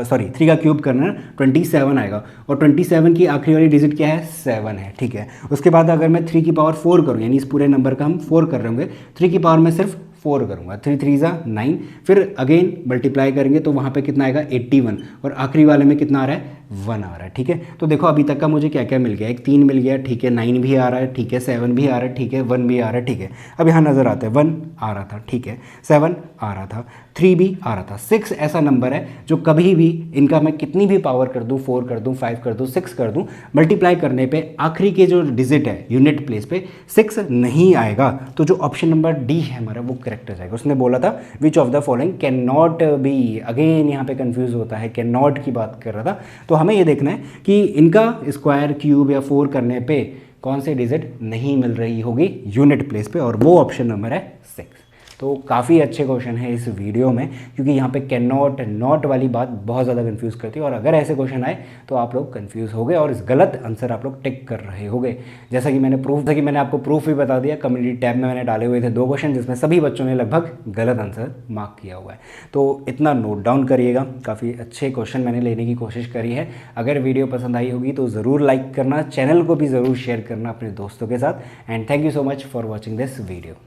सॉरी 3 का क्यूब करना है 27 आएगा, और 27 की आखिरी वाली डिजिट क्या है, 7 है, ठीक है। उसके बाद अगर मैं 3 की पावर 4 करूँ, यानी इस पूरे नंबर का हम 4 कर रहे होंगे, 3 की पावर में सिर्फ 4 करूँगा, 3 3 ज़ा 9, फिर अगेन मल्टीप्लाई करेंगे तो वहाँ पे कितना आएगा 81, और आखिरी वाले में कितना आ रहा है, 1 आ रहा है, ठीक है। तो देखो अभी तक का मुझे क्या क्या मिल गया, एक 3 मिल गया, ठीक है, 9 भी आ रहा है, ठीक है, 7 भी आ रहा है, ठीक है, 1 भी आ रहा है, ठीक है। अब यहाँ नज़र आता है 1 आ रहा था, ठीक है, 7 आ रहा था, 3 भी आ रहा था, 6 ऐसा नंबर है जो कभी भी इनका मैं कितनी भी पावर कर दूँ, 4 कर दूँ, 5 कर दूँ, 6 कर दूँ, मल्टीप्लाई करने पे आखिरी के जो डिजिट है यूनिट प्लेस पे 6 नहीं आएगा, तो जो ऑप्शन नंबर डी है हमारा वो करेक्ट हो जाएगा। उसने बोला था which of the following can not be, again यहाँ पे कंफ्यूज होता है, कैन नॉट की बात कर रहा था, तो हमें ये देखना है कि इनका स्क्वायर, क्यूब या 4 करने पे कौन से डिजिट नहीं मिल रही होगी यूनिट प्लेस पे, और वो ऑप्शन नंबर है 6। तो काफ़ी अच्छे क्वेश्चन है इस वीडियो में, क्योंकि यहाँ पे कैन नॉट, नॉट वाली बात बहुत ज़्यादा कंफ्यूज करती है, और अगर ऐसे क्वेश्चन आए तो आप लोग कंफ्यूज हो गए और इस गलत आंसर आप लोग टिक कर रहे होगे। जैसा कि मैंने आपको प्रूफ भी बता दिया, कम्युनिटी टैब में मैंने डाले हुए थे 2 क्वेश्चन जिसमें सभी बच्चों ने लगभग गलत आंसर मार्क किया हुआ है, तो इतना नोट डाउन करिएगा। काफ़ी अच्छे क्वेश्चन मैंने लेने की कोशिश करी है। अगर वीडियो पसंद आई होगी तो ज़रूर लाइक करना, चैनल को भी ज़रूर शेयर करना अपने दोस्तों के साथ, and thank you so much for watching this video.